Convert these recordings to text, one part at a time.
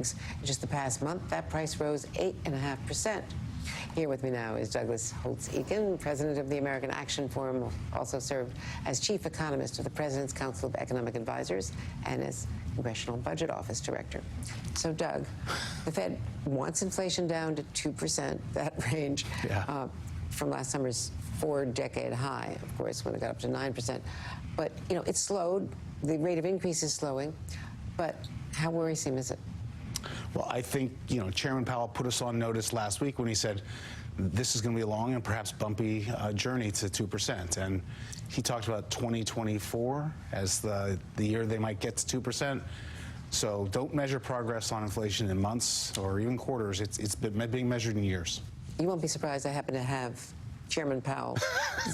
eggs. In just the past month, that price rose 8.5%. Here with me now is Douglas Holtz-Eakin, president of the American Action Forum, also served as chief economist of the President's Council of Economic Advisors and as Congressional Budget Office director. So, Doug, the Fed wants inflation down to 2%, that range, from last summer's 4-decade high, of course, when it got up to 9%. But, you know, it's slowed. The rate of increase is slowing. But how worrisome is it? Well, I think, you know, Chairman Powell put us on notice last week when he said this is going to be a long and perhaps bumpy journey to 2%. And he talked about 2024 as the year they might get to 2%. So don't measure progress on inflation in months or even quarters. It's being measured in years. You won't be surprised I happen to have Chairman Powell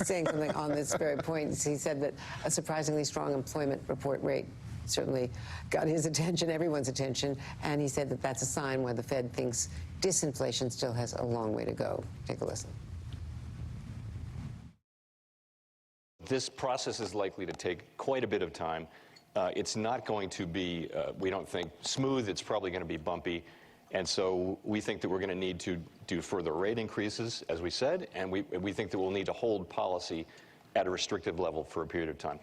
saying something on this very point. He said that a surprisingly strong employment report rate certainly got his attention, everyone's attention, and he said that that's a sign why the Fed thinks disinflation still has a long way to go. Take a listen. This process is likely to take quite a bit of time. It's not going to be, we don't think, smooth. It's probably going to be bumpy. And so we think that we're going to need to do further rate increases, as we said, and we think that we'll need to hold policy at a restrictive level for a period of time.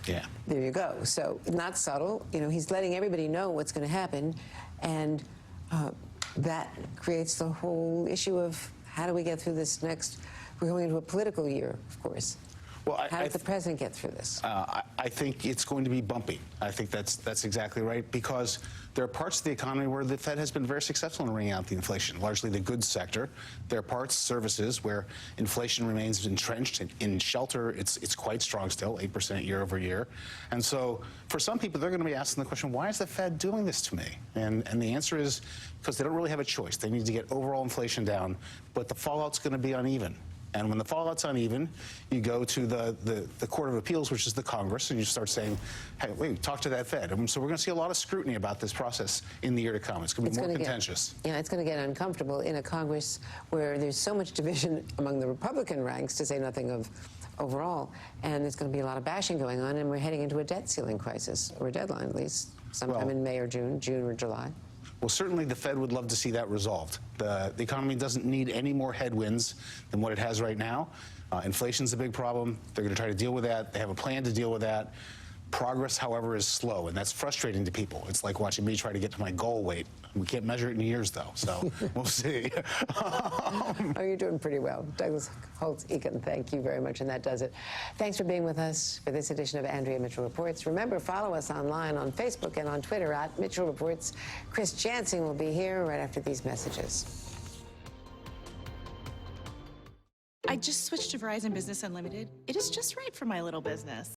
Yeah. There you go. So not subtle. You know, he's letting everybody know what's going to happen, and that creates the whole issue of how do we get through this next? We're going into a political year, of course. Well, how does the president get through this? I think it's going to be bumpy. I think that's exactly right, because there are parts of the economy where the Fed has been very successful in wringing out the inflation, largely the goods sector. There are parts, services, where inflation remains entrenched. In shelter, it's quite strong still, 8% year over year. And so for some people, they're going to be asking the question, why is the Fed doing this to me? And the answer is because they don't really have a choice. They need to get overall inflation down, but the fallout's going to be uneven. And when the fallout's uneven, you go to the Court of Appeals, which is the Congress, and you start saying, hey, wait, talk to that Fed. And so we're going to see a lot of scrutiny about this process in the year to come. It's going to be more contentious. Yeah, it's going to get uncomfortable in a Congress where there's so much division among the Republican ranks, to say nothing of overall, and there's going to be a lot of bashing going on, and we're heading into a debt ceiling crisis, or a deadline at least, sometime in May or June or July. Well, certainly the Fed would love to see that resolved. The economy doesn't need any more headwinds than what it has right now. Inflation's a big problem. They're going to try to deal with that. They have a plan to deal with that. Progress, however, is slow, and that's frustrating to people. It's like watching me try to get to my goal weight. We can't measure it in years, though, so we'll see. Oh, you're doing pretty well. Douglas Holtz-Eakin, thank you very much, and that does it. Thanks for being with us for this edition of Andrea Mitchell Reports. Remember, follow us online on Facebook and on Twitter at Mitchell Reports. Chris Jansing will be here right after these messages. I just switched to Verizon Business Unlimited. It is just right for my little business.